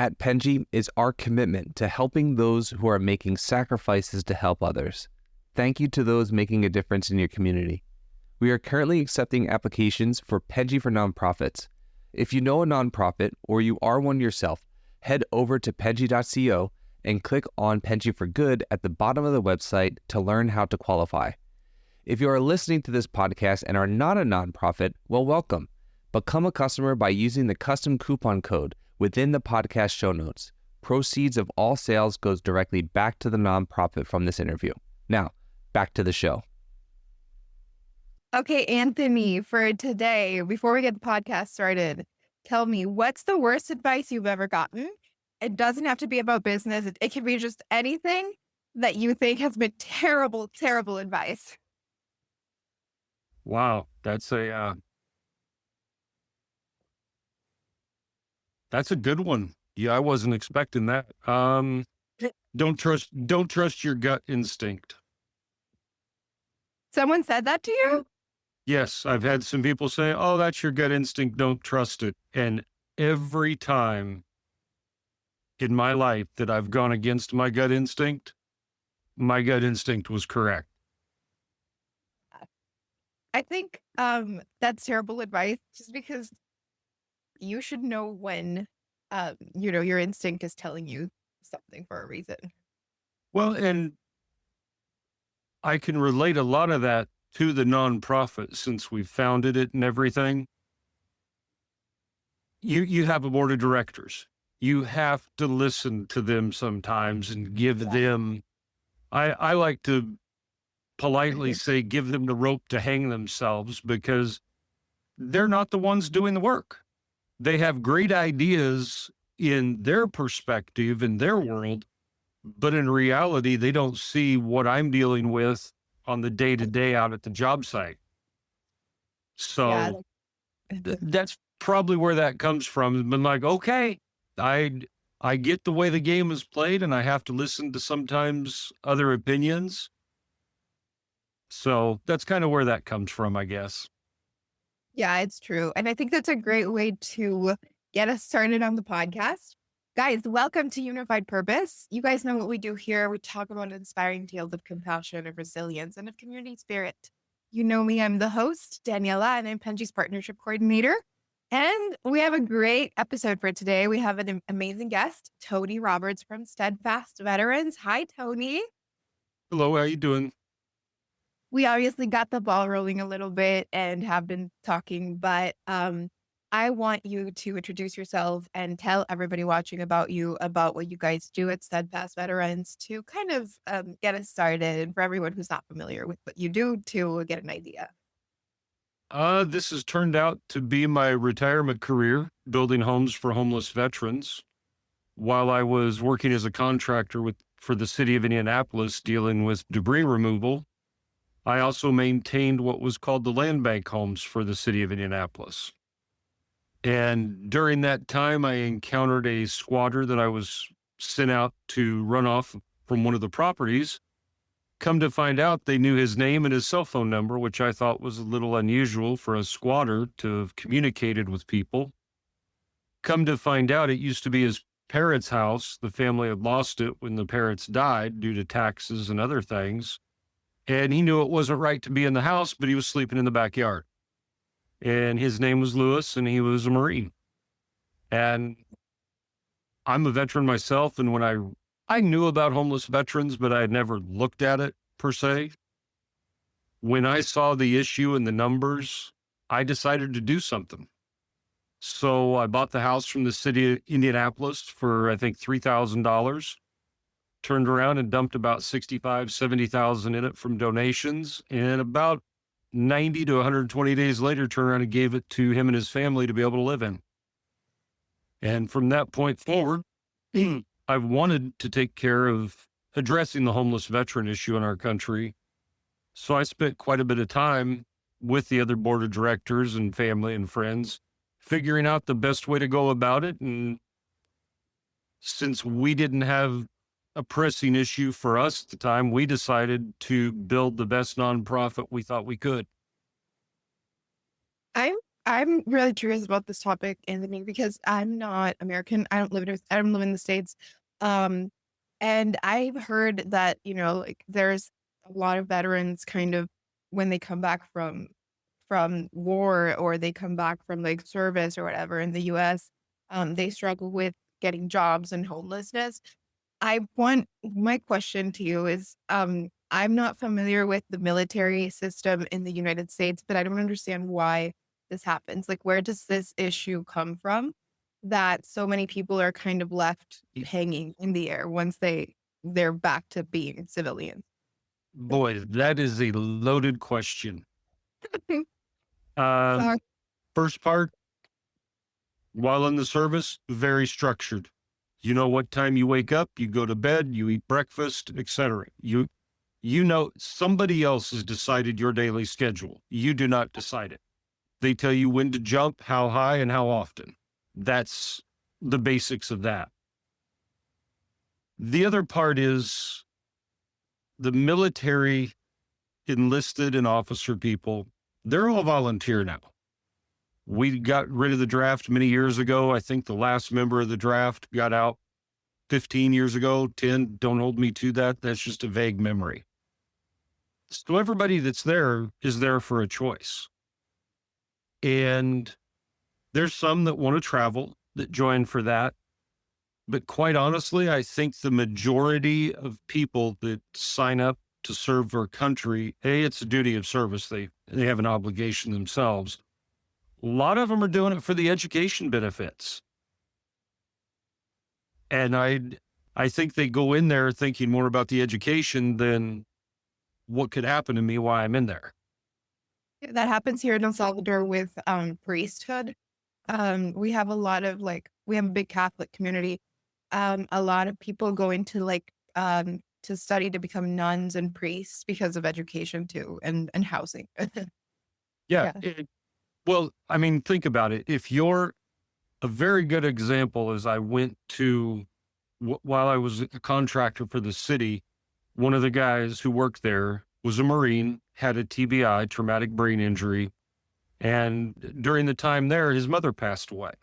At Penji is our commitment to helping those who are making sacrifices to help others. Thank you to those making a difference in your community. We are currently accepting applications for Penji for nonprofits. If you know a nonprofit or you are one yourself, head over to penji.co and click on Penji for Good at the bottom of the website to learn how to qualify. If you are listening to this podcast and are not a nonprofit, well, welcome. Become a customer by using the custom coupon code within the podcast show notes. Proceeds of all sales goes directly back to the nonprofit from this interview. Now, back to the show. Okay, Anthony, for today, before we get the podcast started, tell me, what's the worst advice you've ever gotten? It doesn't have to be about business. It can be just anything that you think has been terrible, terrible advice. Wow, that's a good one. Yeah, I wasn't expecting that. Don't trust your gut instinct. Someone said that to you? Yes, I've had some people say, "Oh, that's your gut instinct. Don't trust it." And every time in my life that I've gone against my gut instinct was correct. I think that's terrible advice just because you should know when, your instinct is telling you something for a reason. Well, and I can relate a lot of that to the nonprofit since we founded it and everything. You have a board of directors. You have to listen to them sometimes and give them, I like to politely say, give them the rope to hang themselves because they're not the ones doing the work. They have great ideas in their perspective, in their world, but in reality, they don't see what I'm dealing with on the day-to-day out at the job site. So that's probably where that comes from. It's been like, okay, I get the way the game is played and I have to listen to sometimes other opinions. So that's kind of where that comes from, I guess. Yeah, it's true. And I think that's a great way to get us started on the podcast. Guys, welcome to Unified Purpose. You guys know what we do here. We talk about inspiring tales of compassion, of resilience, and of community spirit. You know me, I'm the host, Daniela, and I'm Penji's partnership coordinator. And we have a great episode for today. We have an amazing guest, Tony Roberts from Steadfast Veterans. Hi, Tony. Hello, how you doing? We obviously got the ball rolling a little bit and have been talking, but I want you to introduce yourself and tell everybody watching about what you guys do at Steadfast Veterans to kind of get us started for everyone who's not familiar with what you do to get an idea. This has turned out to be my retirement career, building homes for homeless veterans. While I was working as a contractor for the city of Indianapolis dealing with debris removal, I also maintained what was called the land bank homes for the city of Indianapolis. And during that time, I encountered a squatter that I was sent out to run off from one of the properties. Come to find out, they knew his name and his cell phone number, which I thought was a little unusual for a squatter to have communicated with people. Come to find out, it used to be his parents' house. The family had lost it when the parents died due to taxes and other things. And he knew it wasn't right to be in the house, but he was sleeping in the backyard. And his name was Lewis, and he was a Marine. And I'm a veteran myself, and when I knew about homeless veterans, but I had never looked at it per se. When I saw the issue and the numbers, I decided to do something. So I bought the house from the city of Indianapolis for, I think, $3,000. Turned around and dumped about $65,000, $70,000 in it from donations. And about 90 to 120 days later, turned around and gave it to him and his family to be able to live in. And from that point forward, I've wanted to take care of addressing the homeless veteran issue in our country. So I spent quite a bit of time with the other board of directors and family and friends, figuring out the best way to go about it. And since we didn't have a pressing issue for us at the time, we decided to build the best nonprofit we thought we could. I'm I'm really curious about this topic, Anthony, because I'm not American. I don't live in the States. Um, and I've heard that, like there's a lot of veterans kind of when they come back from war or they come back from like service or whatever in the US, they struggle with getting jobs and homelessness. My question to you is, I'm not familiar with the military system in the United States, but I don't understand why this happens. Like, where does this issue come from that so many people are kind of left hanging in the air once they're back to being civilians? Boy, that is a loaded question. Uh, Sorry. First part, while in the service, very structured. You know what time you wake up, you go to bed, you eat breakfast, etc. You know somebody else has decided your daily schedule. You do not decide it. They tell you when to jump, how high, and how often. That's the basics of that. The other part is the military enlisted and officer people, they're all volunteer now. We got rid of the draft many years ago. I think the last member of the draft got out 15 years ago, 10. Don't hold me to that. That's just a vague memory. So everybody that's there is there for a choice. And there's some that want to travel that join for that. But quite honestly, I think the majority of people that sign up to serve their country, hey, it's a duty of service. They have an obligation themselves. A lot of them are doing it for the education benefits. And I think they go in there thinking more about the education than what could happen to me while I'm in there. That happens here in El Salvador with priesthood. We have a lot of we have a big Catholic community. A lot of people go into to study to become nuns and priests because of education too and housing. Yeah. Yeah. Well, I mean, think about it. If you're a very good example is I went to, while I was a contractor for the city, one of the guys who worked there was a Marine, had a TBI, traumatic brain injury. And during the time there, his mother passed away.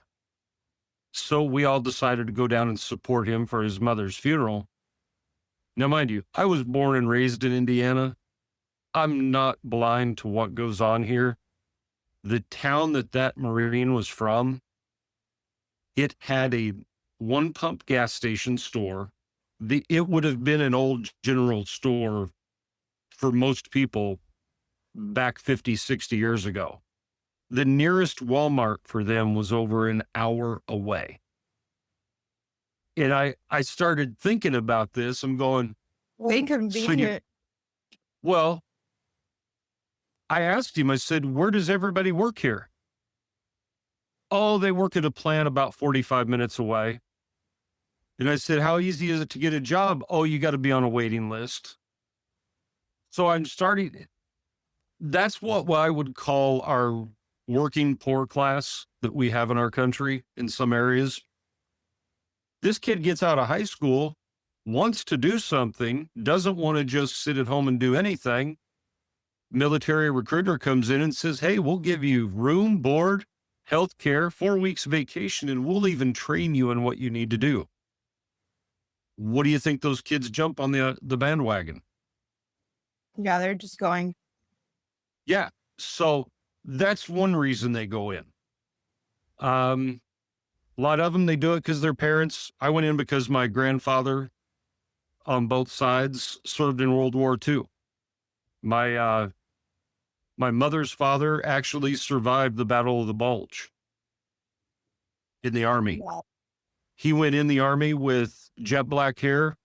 So we all decided to go down and support him for his mother's funeral. Now, mind you, I was born and raised in Indiana. I'm not blind to what goes on here. The town that Marine was from, it had a one pump gas station store. It would have been an old general store for most people back 50, 60 years ago. The nearest Walmart for them was over an hour away. And I started thinking about this. I'm going, Way convenient. well, I asked him, I said, where does everybody work here? Oh, they work at a plant about 45 minutes away. And I said, how easy is it to get a job? Oh, you got to be on a waiting list. So I'm starting, that's what I would call our working poor class that we have in our country in some areas. This kid gets out of high school, wants to do something, doesn't want to just sit at home and do anything. Military recruiter comes in and says, hey, we'll give you room, board, health care, 4 weeks vacation, and we'll even train you in what you need to do. What do you think those kids jump on the bandwagon? Yeah, they're just going. Yeah. So that's one reason they go in. A lot of them, they do it because their parents. I went in because my grandfather on both sides served in World War II. My mother's father actually survived the Battle of the Bulge in the Army. Wow. He went in the Army with jet black hair,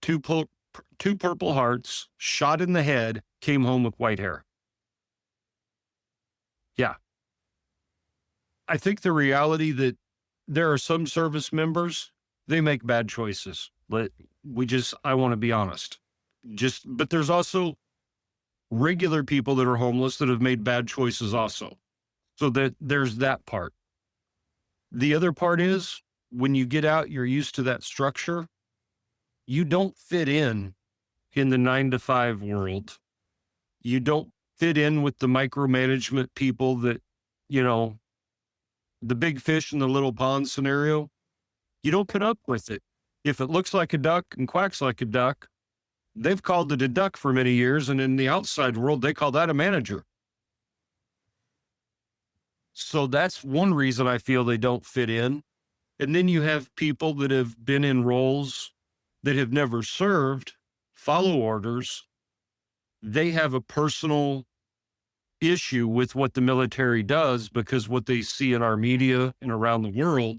two Purple Hearts, shot in the head, came home with white hair. Yeah. I think the reality that there are some service members, they make bad choices. I want to be honest. But there's also regular people that are homeless that have made bad choices also. So there's that part. The other part is when you get out, you're used to that structure. You don't fit in the 9-to-5 world. You don't fit in with the micromanagement people that, the big fish in the little pond scenario, you don't put up with it. If it looks like a duck and quacks like a duck, they've called it a duck for many years. And in the outside world, they call that a manager. So that's one reason I feel they don't fit in. And then you have people that have been in roles that have never served, follow orders. They have a personal issue with what the military does because what they see in our media and around the world,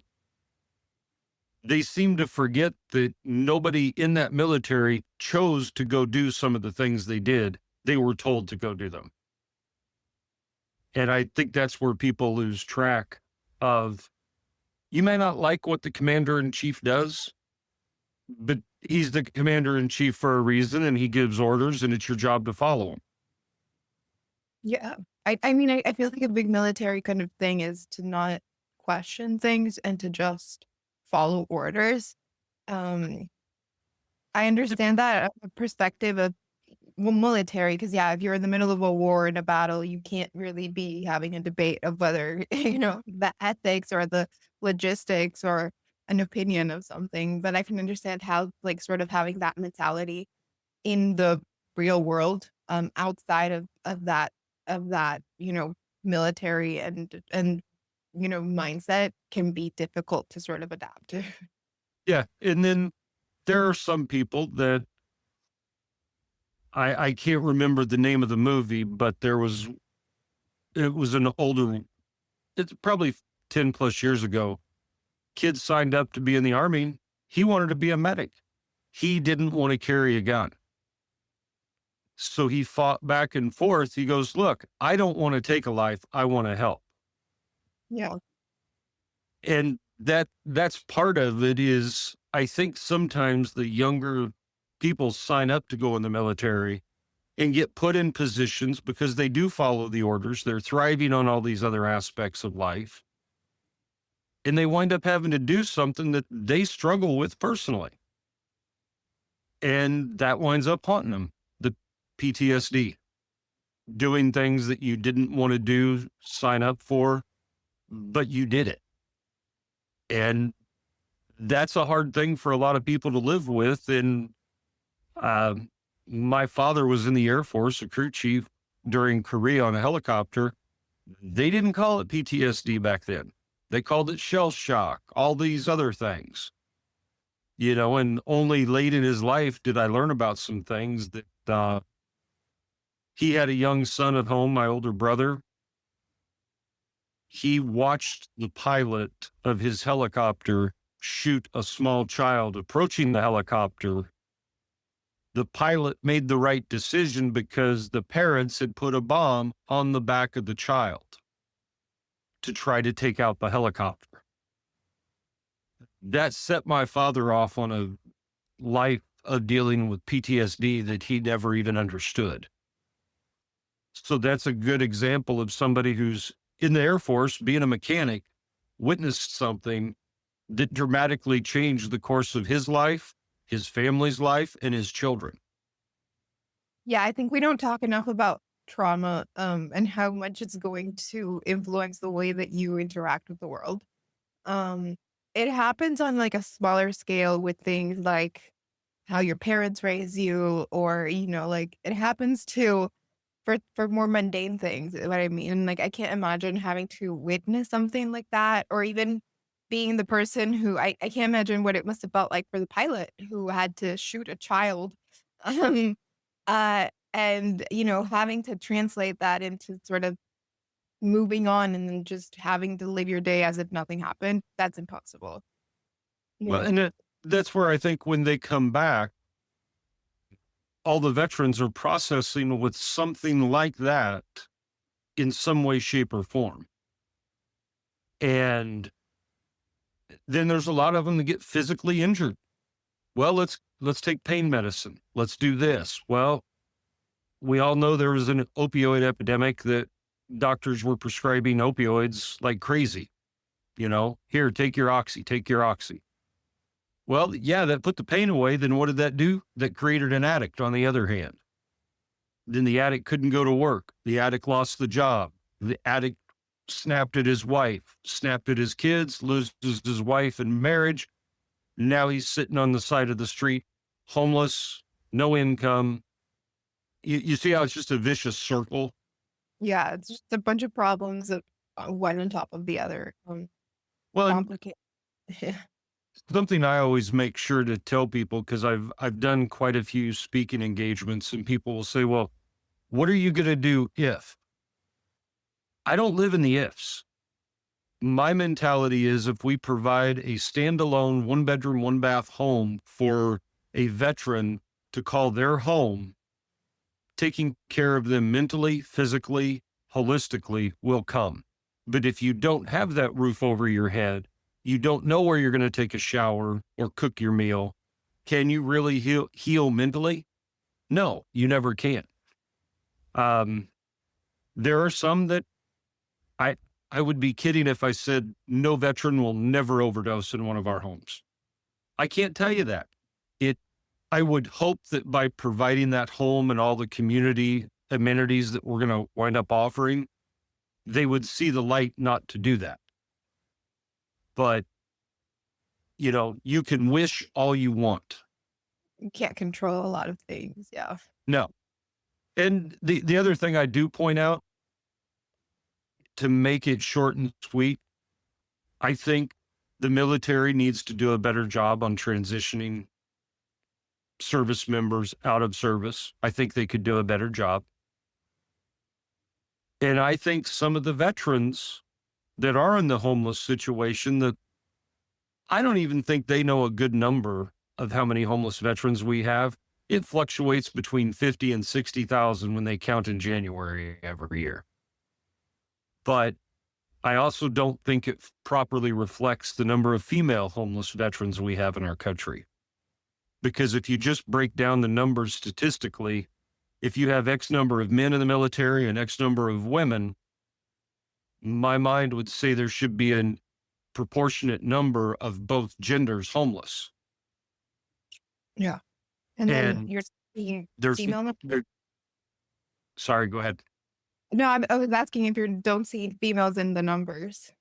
they seem to forget that nobody in that military chose to go do some of the things they did. They were told to go do them. And I think that's where people lose track of, you may not like what the commander-in-chief does, but he's the commander-in-chief for a reason, and he gives orders, and it's your job to follow him. Yeah. I feel like a big military kind of thing is to not question things and to just follow orders. I understand that perspective of military, because if you're in the middle of a war in a battle, you can't really be having a debate of whether the ethics or the logistics or an opinion of something. But I can understand how sort of having that mentality in the real world, outside of that military and mindset can be difficult to sort of adapt to. Yeah. And then there are some people that I can't remember the name of the movie, but it was an older, it's probably 10 plus years ago. Kids signed up to be in the Army. He wanted to be a medic. He didn't want to carry a gun. So he fought back and forth. He goes, look, I don't want to take a life. I want to help. Yeah. And that's part of it. Is I think sometimes the younger people sign up to go in the military and get put in positions because they do follow the orders. They're thriving on all these other aspects of life. And they wind up having to do something that they struggle with personally. And that winds up haunting them. The PTSD, doing things that you didn't want to do, sign up for, but you did it. And that's a hard thing for a lot of people to live with. And my father was in the Air Force, a crew chief during Korea on a helicopter. They didn't call it PTSD back then. They called it shell shock, all these other things, and only late in his life did I learn about some things that he had a young son at home, my older brother. He watched the pilot of his helicopter shoot a small child approaching the helicopter. The pilot made the right decision because the parents had put a bomb on the back of the child to try to take out the helicopter. That set my father off on a life of dealing with PTSD that he never even understood. So that's a good example of somebody who's in the Air Force, being a mechanic, witnessed something that dramatically changed the course of his life, his family's life, and his children. Yeah, I think we don't talk enough about trauma and how much it's going to influence the way that you interact with the world. It happens on a smaller scale with things like how your parents raise you, or it happens too for more mundane things. What I mean, I can't imagine having to witness something like that, or even being the person who I can't imagine what it must have felt like for the pilot who had to shoot a child. um and having to translate that into sort of moving on and then just having to live your day as if nothing happened. That's impossible. Well, and that's where I think when they come back, all the veterans are processing with something like that in some way, shape, or form. And then there's a lot of them that get physically injured. Well, let's take pain medicine. Let's do this. Well, we all know there was an opioid epidemic that doctors were prescribing opioids like crazy. Here, take your oxy, take your oxy. Well, yeah, that put the pain away. Then what did that do? That created an addict on the other hand. Then the addict couldn't go to work. The addict lost the job. The addict snapped at his wife, snapped at his kids, loses his wife and marriage. Now he's sitting on the side of the street, homeless, no income. You see how it's just a vicious circle? Yeah, it's just a bunch of problems that one on top of the other. Well, and Complicated. something I always make sure to tell people, because I've done quite a few speaking engagements, and people will say, well, what are you going to do if? I don't live in the ifs. My mentality is if we provide a standalone 1-bedroom, 1-bath home for a veteran to call their home, taking care of them mentally, physically, holistically will come. But if you don't have that roof over your head, you don't know where you're going to take a shower or cook your meal. Can you really heal mentally? No, you never can. There are some that I would be kidding if I said no veteran will never overdose in one of our homes. I can't tell you that. I would hope that by providing that home and all the community amenities that we're going to wind up offering, they would see the light not to do that. But, you can wish all you want. You can't control a lot of things. Yeah. No. And the other thing I do point out, to make it short and sweet, I think the military needs to do a better job on transitioning service members out of service. I think they could do a better job. And I think some of the veterans that are in the homeless situation, that I don't even think they know a good number of how many homeless veterans we have. It fluctuates between 50 and 60,000 when they count in January every year. But I also don't think it properly reflects the number of female homeless veterans we have in our country. Because if you just break down the numbers statistically, if you have X number of men in the military and X number of women, my mind would say there should be a proportionate number of both genders homeless. Yeah. And then And you're seeing there's, female. sorry, go ahead. No, I was asking if you don't see females in the numbers.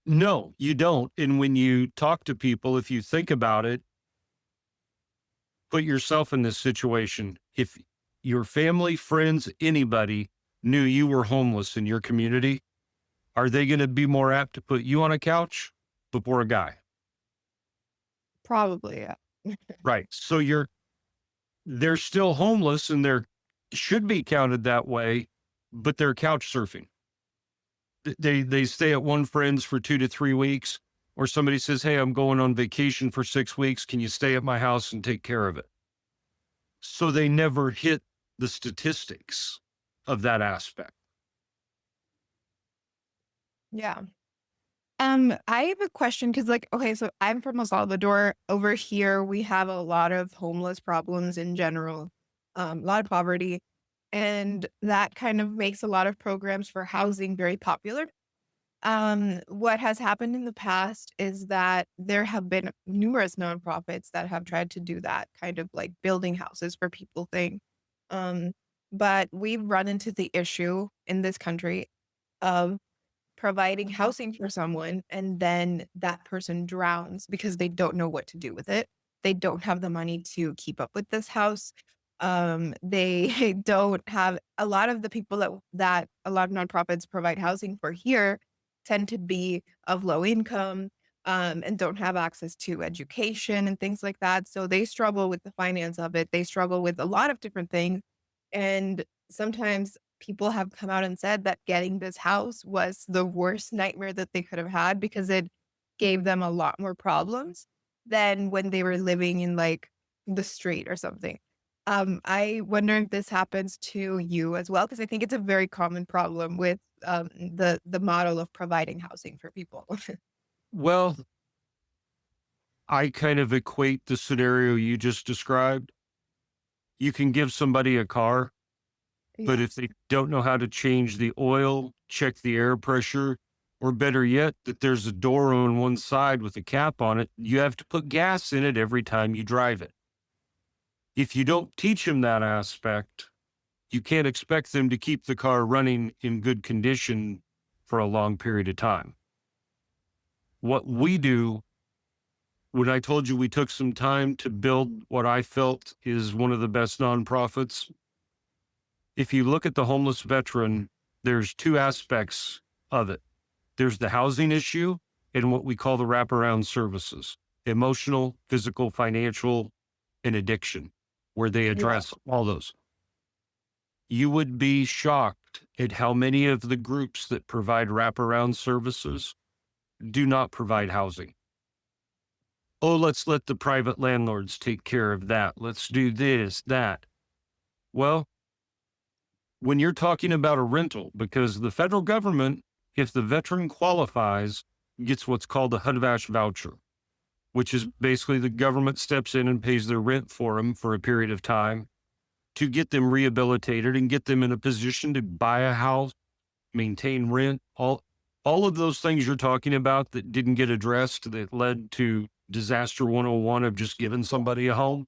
No, you don't. And when you talk to people, if you think about it, put yourself in this situation. If your family, friends, anybody knew you were homeless in your community, are they going to be more apt to put you on a couch before a guy? Probably, yeah. Right. So they're still homeless, and they're should be counted that way, but they're couch surfing. They stay at one friend's for 2 to 3 weeks, or somebody says, hey, I'm going on vacation for 6 weeks. Can you stay at my house and take care of it? So they never hit the statistics of that aspect. Yeah. I have a question because, okay, so I'm from El Salvador. Over here, we have a lot of homeless problems in general, a lot of poverty, and that kind of makes a lot of programs for housing very popular. What has happened in the past is that there have been numerous nonprofits that have tried to do that kind of like building houses for people thing. But we've run into the issue in this country of providing housing for someone and then that person drowns because they don't know what to do with it. They don't have the money to keep up with this house. They don't have a lot of the people that a lot of nonprofits provide housing for here tend to be of low income, and don't have access to education and things like that. So they struggle with the finance of it. They struggle with a lot of different things. And sometimes people have come out and said that getting this house was the worst nightmare that they could have had because it gave them a lot more problems than when they were living in like the street or something. I wonder if this happens to you as well, because I think it's a very common problem with the model of providing housing for people. Well, I kind of equate the scenario you just described. You can give somebody a car, but Yeah. if they don't know how to change the oil, check the air pressure, or better yet, that there's a door on one side with a cap on it, you have to put gas in it every time you drive it. If you don't teach them that aspect, you can't expect them to keep the car running in good condition for a long period of time. What we do, when I told you we took some time to build what I felt is one of the best nonprofits, if you look at the homeless veteran, there's two aspects of it. There's the housing issue and what we call the wraparound services, emotional, physical, financial, and addiction, where they address all those. You would be shocked at how many of the groups that provide wraparound services do not provide housing. Oh, let's let the private landlords take care of that. Let's do this, that. Well, when you're talking about a rental, because the federal government, if the veteran qualifies, gets what's called a HUD-VASH voucher, which is basically the government steps in and pays their rent for them for a period of time to get them rehabilitated and get them in a position to buy a house, maintain rent, all of those things you're talking about that didn't get addressed that led to disaster 101 of just giving somebody a home.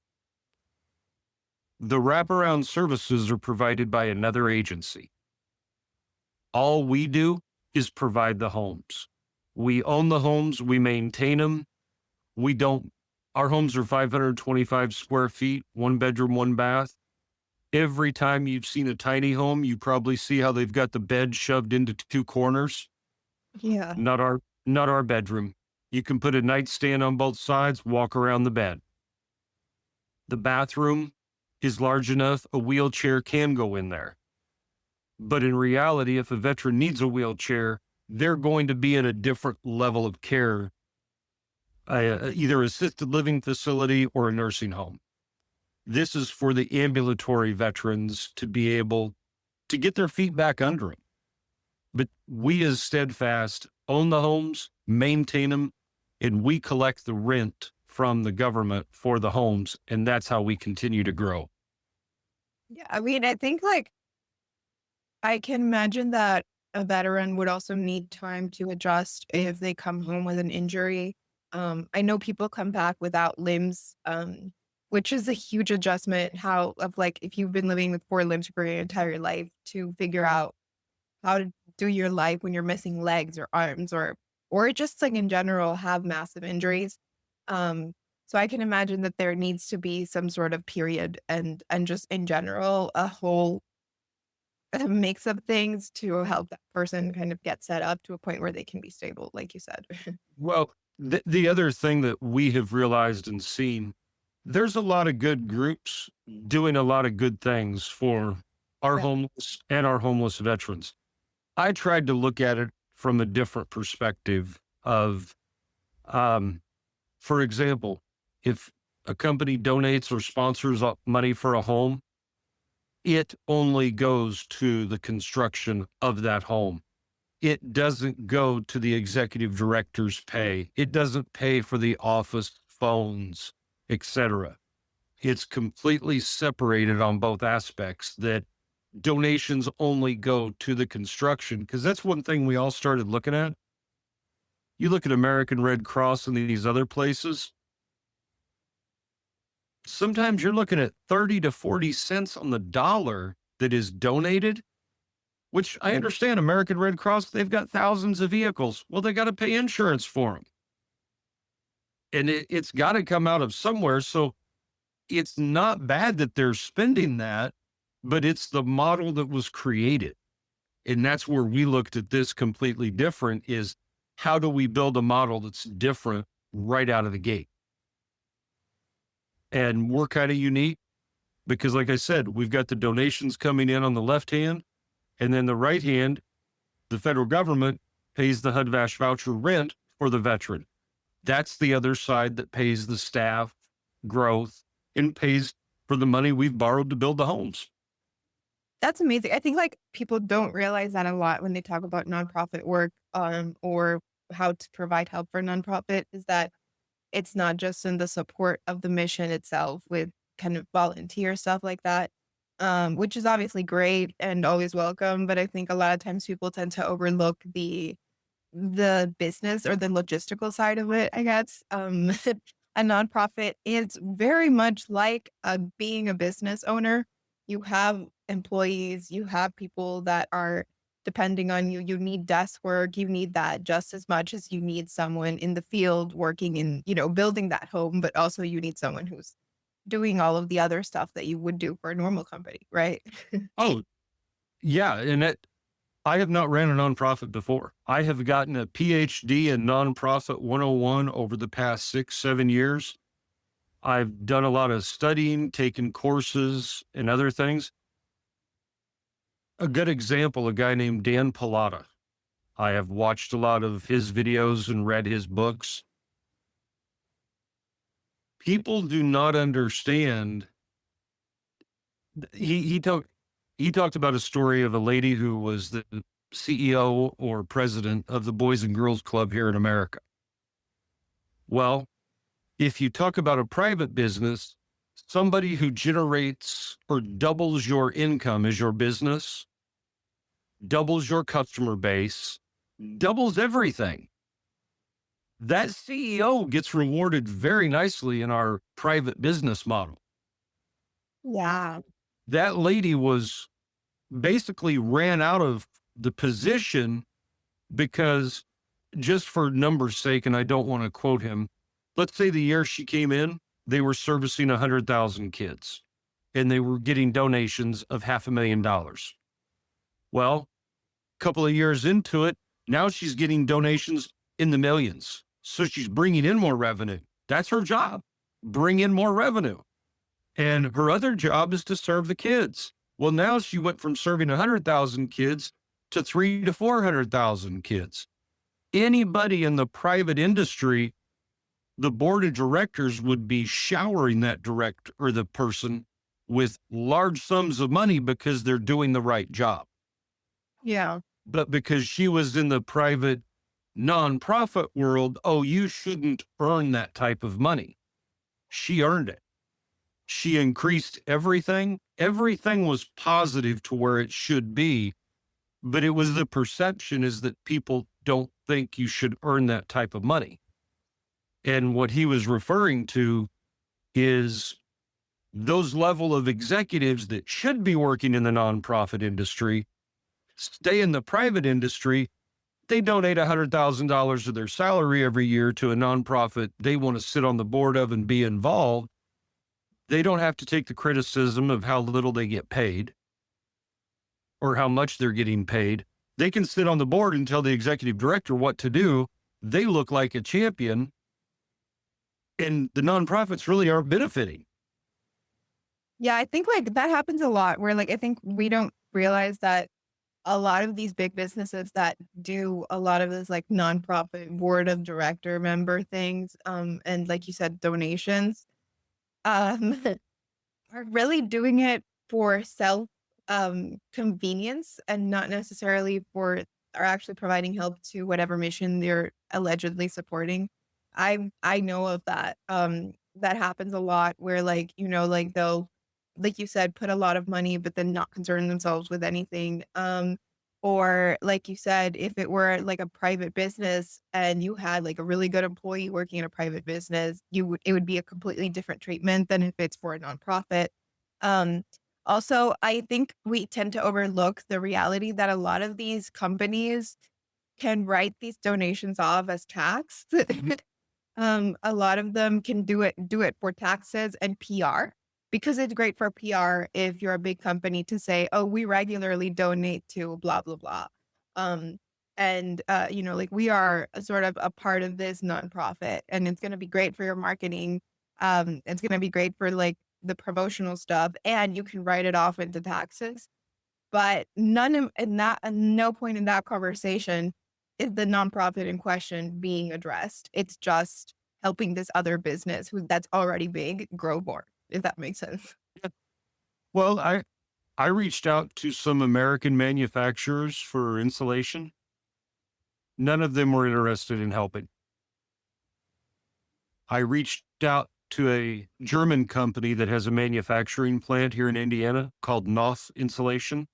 The wraparound services are provided by another agency. All we do is provide the homes. We own the homes, we maintain them. Our homes are 525 square feet, 1 bedroom, 1 bath. Every time you've seen a tiny home, you probably see how they've got the bed shoved into 2 corners. Yeah. Not our bedroom. You can put a nightstand on both sides, walk around the bed. The bathroom is large enough, a wheelchair can go in there. But in reality, if a veteran needs a wheelchair, they're going to be in a different level of care, either assisted living facility or a nursing home. This is for the ambulatory veterans to be able to get their feet back under them. But we as Steadfast own the homes, maintain them, and we collect the rent from the government for the homes, and that's how we continue to grow. Yeah. I mean, I think like I can imagine that a veteran would also need time to adjust if they come home with an injury. I know people come back without limbs, which is a huge adjustment. If you've been living with 4 limbs for your entire life to figure out how to do your life when you're missing legs or arms or just like in general have massive injuries. So I can imagine that there needs to be some sort of period and just in general a whole mix of things to help that person kind of get set up to a point where they can be stable, like you said. Well, the other thing that we have realized and seen, there's a lot of good groups doing a lot of good things for our Yeah. homeless and our homeless veterans. I tried to look at it from a different perspective of, for example, if a company donates or sponsors money for a home, it only goes to the construction of that home. It doesn't go to the executive director's pay. It doesn't pay for the office phones, etc. It's completely separated on both aspects, that donations only go to the construction, because that's one thing we all started looking at. You look at American Red Cross and these other places, sometimes you're looking at 30 to 40 cents on the dollar that is donated, which I understand American Red Cross, they've got thousands of vehicles. Well, they got to pay insurance for them. And it's got to come out of somewhere. So it's not bad that they're spending that, but it's the model that was created. And that's where we looked at this completely different, is how do we build a model that's different right out of the gate? And we're kind of unique because, like I said, we've got the donations coming in on the left hand, and then the right hand, the federal government pays the HUD-VASH voucher rent for the veteran. That's the other side that pays the staff, growth, and pays for the money we've borrowed to build the homes. That's amazing. I think like people don't realize that a lot when they talk about nonprofit work, or how to provide help for nonprofit, is that it's not just in the support of the mission itself with kind of volunteer stuff like that, which is obviously great and always welcome. But I think a lot of times people tend to overlook the business or the logistical side of it, I guess. A nonprofit is very much like being a business owner. You have employees, you have people that are depending on you. You need desk work. You need that just as much as you need someone in the field working in, building that home, but also you need someone who's doing all of the other stuff that you would do for a normal company, right? Oh, yeah. I have not ran a nonprofit before. I have gotten a PhD in Nonprofit 101 over the past 6, 7 years. I've done a lot of studying, taken courses and other things. A good example, a guy named Dan Pallotta. I have watched a lot of his videos and read his books. People do not understand. He talked about a story of a lady who was the CEO or president of the Boys and Girls Club here in America. Well, if you talk about a private business, somebody who generates or doubles your income as your business, doubles your customer base, doubles everything. That CEO gets rewarded very nicely in our private business model. Yeah. That lady was basically ran out of the position because, just for numbers' sake, and I don't want to quote him, let's say the year she came in, they were servicing 100,000 kids and they were getting donations of $500,000. Well, a couple of years into it, now she's getting donations in the millions. So she's bringing in more revenue. That's her job, bring in more revenue. And her other job is to serve the kids. Well, now she went from serving 100,000 kids to 300,000 to 400,000 kids. Anybody in the private industry, the board of directors would be showering that director or the person with large sums of money because they're doing the right job. Yeah. But because she was in the private nonprofit world, oh, you shouldn't earn that type of money. She earned it. She increased everything. Everything was positive to where it should be, but it was the perception is that people don't think you should earn that type of money. And what he was referring to is those level of executives that should be working in the nonprofit industry stay in the private industry. They donate $100,000 of their salary every year to a nonprofit they want to sit on the board of and be involved. They don't have to take the criticism of how little they get paid or how much they're getting paid. They can sit on the board and tell the executive director what to do. They look like a champion, and the nonprofits really aren't benefiting. Yeah, I think like that happens a lot where like I think we don't realize that a lot of these big businesses that do a lot of this like nonprofit board of director member things, and like you said, donations, um, are really doing it for self convenience and not necessarily are actually providing help to whatever mission they're allegedly supporting. I know of that. That happens a lot where like, like they'll, like you said, put a lot of money, but then not concern themselves with anything. Or like you said, if it were like a private business and you had like a really good employee working in a private business, it would be a completely different treatment than if it's for a nonprofit. Um, Also, I think we tend to overlook the reality that a lot of these companies can write these donations off as tax. A lot of them can do it for taxes and PR because it's great for PR if you're a big company to say, "Oh, we regularly donate to blah blah blah." Um, and like we are a sort of a part of this nonprofit, and it's going to be great for your marketing. It's going to be great for like the promotional stuff, and you can write it off into taxes. But at no point in that conversation is the nonprofit in question being addressed. It's just helping this other business that's already big grow more, if that makes sense. Well, I reached out to some American manufacturers for insulation. None of them were interested in helping. I reached out to a German company that has a manufacturing plant here in Indiana called Noth Insulation.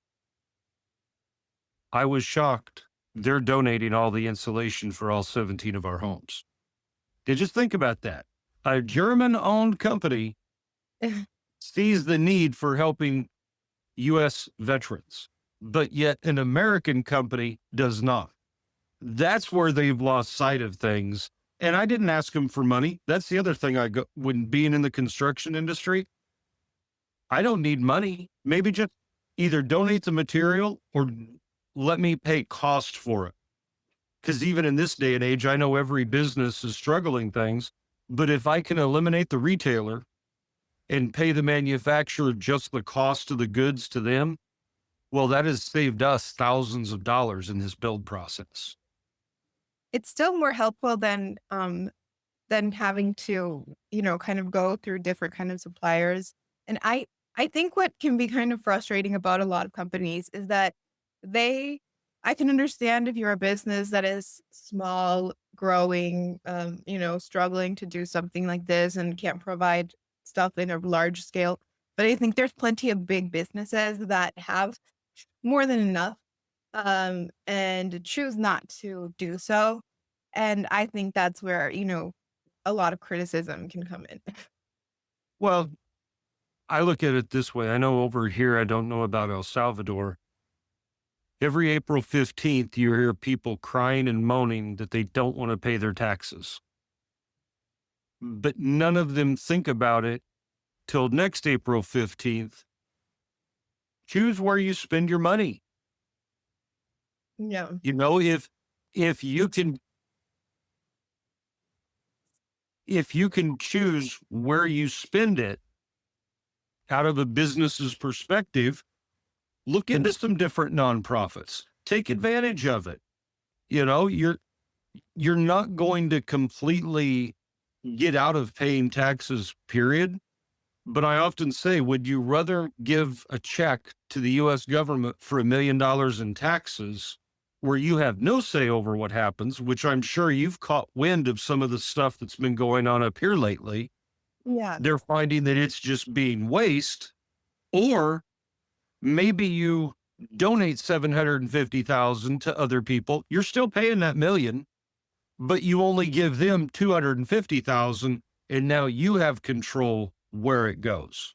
I was shocked. They're donating all the insulation for all 17 of our homes. Just think about that. A German-owned company sees the need for helping U.S. veterans. but yet an American company does not. That's where they've lost sight of things. And I didn't ask them for money. That's the other thing when being in the construction industry, I don't need money. Maybe just either donate the material or let me pay cost for it. Because even in this day and age, I know every business is struggling things, but if I can eliminate the retailer and pay the manufacturer just the cost of the goods to them, well, that has saved us thousands of dollars in this build process. It's still more helpful than having to, kind of go through different kind of suppliers. And I think what can be kind of frustrating about a lot of companies is that I can understand if you're a business that is small, growing, struggling to do something like this and can't provide stuff in a large scale. But I think there's plenty of big businesses that have more than enough, and choose not to do so. And I think that's where, a lot of criticism can come in. Well, I look at it this way. I know over here, I don't know about El Salvador. Every April 15th, you hear people crying and moaning that they don't want to pay their taxes. But none of them think about it till next April 15th. Choose where you spend your money. Yeah. If you can choose where you spend it out of a business's perspective, look into some different nonprofits. Take advantage of it. You're not going to completely get out of paying taxes, period. But I often say, would you rather give a check to the US government for $1 million in taxes where you have no say over what happens, which I'm sure you've caught wind of some of the stuff that's been going on up here lately. Yeah. They're finding that it's just being waste, or maybe you donate 750,000 to other people. You're still paying that $1 million, but you only give them 250,000, and now you have control where it goes.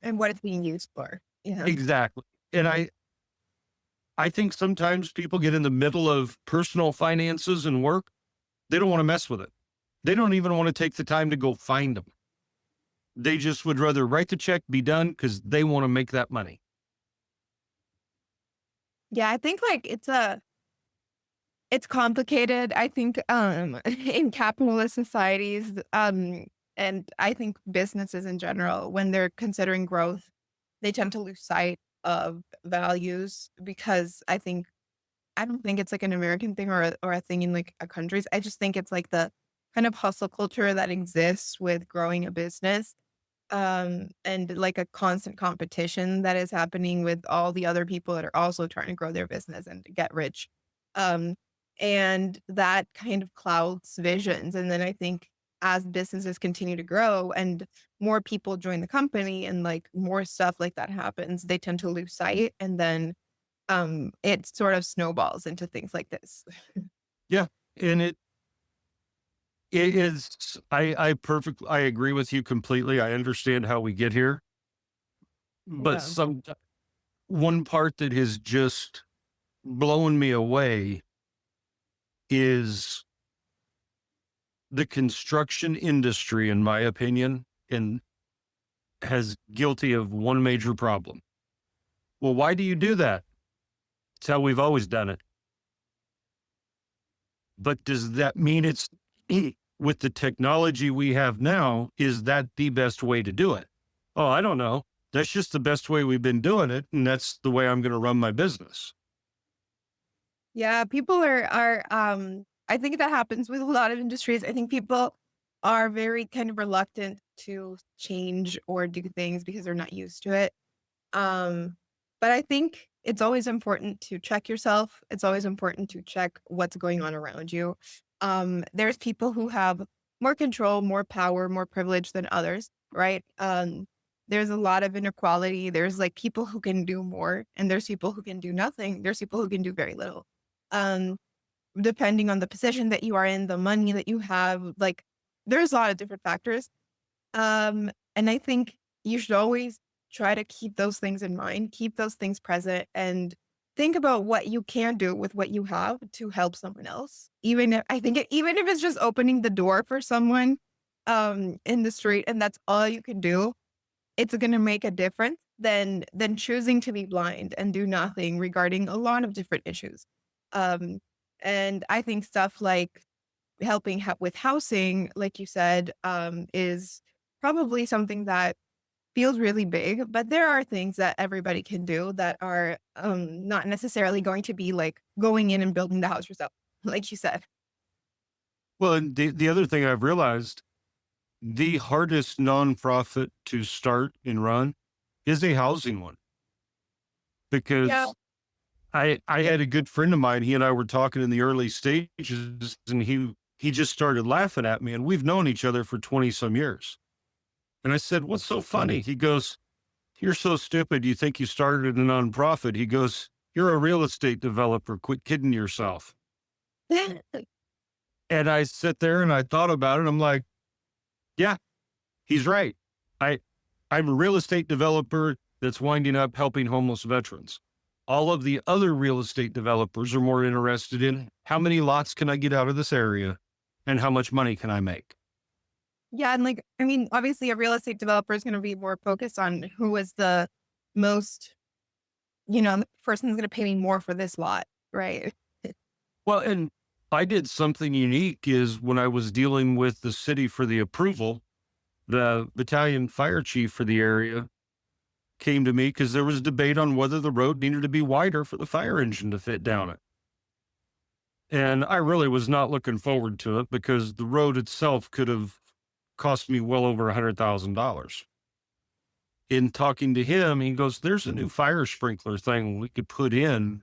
And what it's being used for. Yeah. Exactly. And I think sometimes people get in the middle of personal finances and work. They don't want to mess with it. They don't even want to take the time to go find them. They just would rather write the check, be done, because they want to make that money. Yeah, I think like it's complicated. I think in capitalist societies, and I think businesses in general, when they're considering growth, they tend to lose sight of values because I don't think it's like an American thing or a thing in like a countries. I just think it's like the kind of hustle culture that exists with growing a business, and like a constant competition that is happening with all the other people that are also trying to grow their business and get rich. Um, and that kind of clouds visions. And then I think as businesses continue to grow and more people join the company and like more stuff like that happens, they tend to lose sight. And then it sort of snowballs into things like this. Yeah. And it is, I agree with you completely. I understand how we get here, but Yeah. one part that has just blown me away is the construction industry, in my opinion, and has guilty of one major problem. Well, why do you do that? It's how we've always done it. But does that mean it's with the technology we have now, is that the best way to do it? Oh, I don't know. That's just the best way we've been doing it. And that's the way I'm going to run my business. Yeah, people are I think that happens with a lot of industries. I think people are very kind of reluctant to change or do things because they're not used to it. Um, but I think it's always important to check yourself. It's always important to check what's going on around you. There's people who have more control, more power, more privilege than others, right? There's a lot of inequality. There's like people who can do more, and there's people who can do nothing. There's people who can do very little. Um, Depending on the position that you are in, the money that you have, like there's a lot of different factors. And I think you should always try to keep those things in mind, keep those things present, and think about what you can do with what you have to help someone else. Even if it's just opening the door for someone in the street and that's all you can do, it's going to make a difference than choosing to be blind and do nothing regarding a lot of different issues. Um, and I think stuff like helping with housing, like you said, is probably something that feels really big, but there are things that everybody can do that are not necessarily going to be like going in and building the house yourself, like you said. Well, and the other thing I've realized, the hardest nonprofit to start and run is a housing one, Yeah. because I had a good friend of mine. He and I were talking in the early stages, and he just started laughing at me, and we've known each other for 20 some years. And I said, "What's so funny?" He goes, "You're so stupid. You think you started a nonprofit." He goes, "You're a real estate developer. Quit kidding yourself." And I sit there and I thought about it. I'm like, yeah, he's right. I I'm a real estate developer that's winding up helping homeless veterans. All of the other real estate developers are more interested in how many lots can I get out of this area and how much money can I make. Yeah, and like, I mean, obviously a real estate developer is going to be more focused on who is the most, the person's going to pay me more for this lot, right? Well, and I did something unique is when I was dealing with the city for the approval, the battalion fire chief for the area came to me because there was debate on whether the road needed to be wider for the fire engine to fit down it. And I really was not looking forward to it because the road itself could have cost me well over $100,000. In talking to him, he goes, "There's a new fire sprinkler thing we could put in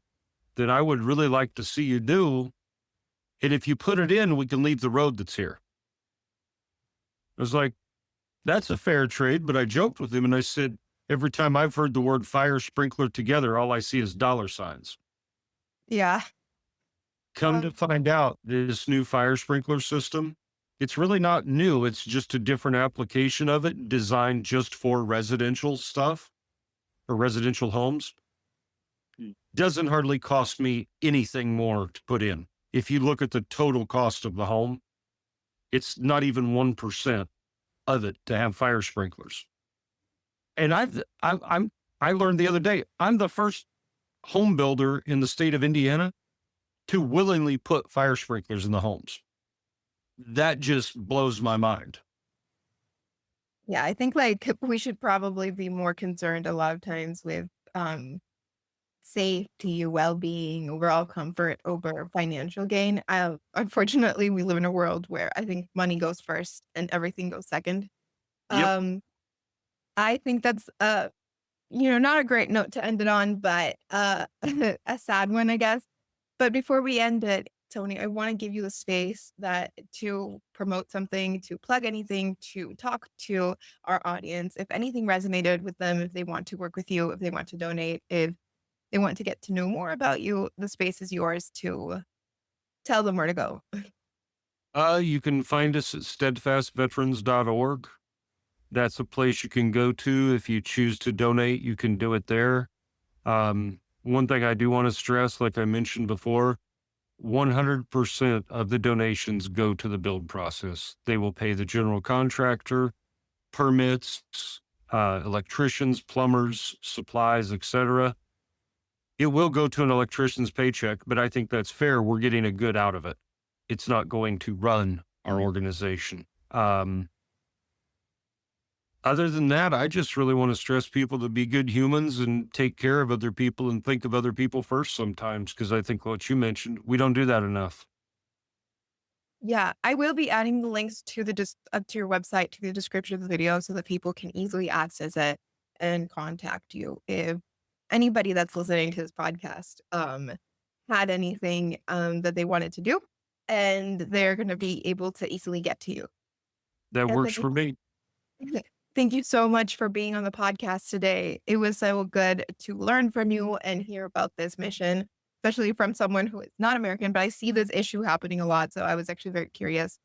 that I would really like to see you do. And if you put it in, we can leave the road that's here." I was like, "That's a fair trade." But I joked with him and I said, "Every time I've heard the word fire sprinkler together, all I see is dollar signs." Yeah. Come to find out, this new fire sprinkler system, it's really not new. It's just a different application of it designed just for residential stuff or residential homes. Doesn't hardly cost me anything more to put in. If you look at the total cost of the home, it's not even 1% of it to have fire sprinklers. And I learned the other day, I'm the first home builder in the state of Indiana to willingly put fire sprinklers in the homes. That just blows my mind. Yeah, I think like we should probably be more concerned a lot of times with safety, well-being, overall comfort over financial gain. Unfortunately, we live in a world where I think money goes first and everything goes second. Yep. Um, I think that's not a great note to end it on, but a sad one, I guess. But before we end it, Tony, I want to give you the space that to promote something, to plug anything, to talk to our audience. If anything resonated with them, if they want to work with you, if they want to donate, if they want to get to know more about you, the space is yours to tell them where to go. You can find us at steadfastveterans.org. That's a place you can go to. If you choose to donate, you can do it there. One thing I do want to stress, like I mentioned before, 100% of the donations go to the build process. They will pay the general contractor, permits, electricians, plumbers, supplies, etc. It will go to an electrician's paycheck, but I think that's fair. We're getting a good out of it. It's not going to run our organization. Other than that, I just really want to stress people to be good humans and take care of other people and think of other people first sometimes, because I think what you mentioned, we don't do that enough. Yeah, I will be adding the links to to your website to the description of the video so that people can easily access it and contact you if anybody that's listening to this podcast had anything that they wanted to do, and they're going to be able to easily get to you. That Yeah, works for me. thank you so much for being on the podcast today. It was so good to learn from you and hear about this mission, especially from someone who is not American, but I see this issue happening a lot. So I was actually very curious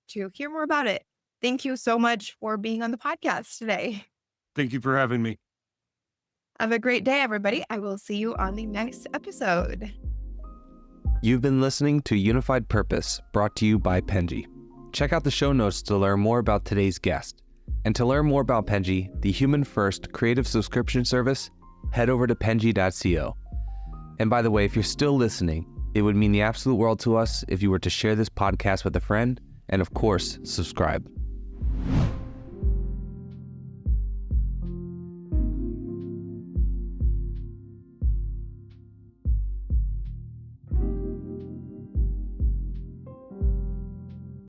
to hear more about it. Thank you so much for being on the podcast today. Thank you for having me. Have a great day, everybody. I will see you on the next episode. You've been listening to Unified Purpose, brought to you by Penji. Check out the show notes to learn more about today's guest. And to learn more about Penji, the human-first creative subscription service, head over to penji.co. And by the way, if you're still listening, it would mean the absolute world to us if you were to share this podcast with a friend and, of course, subscribe.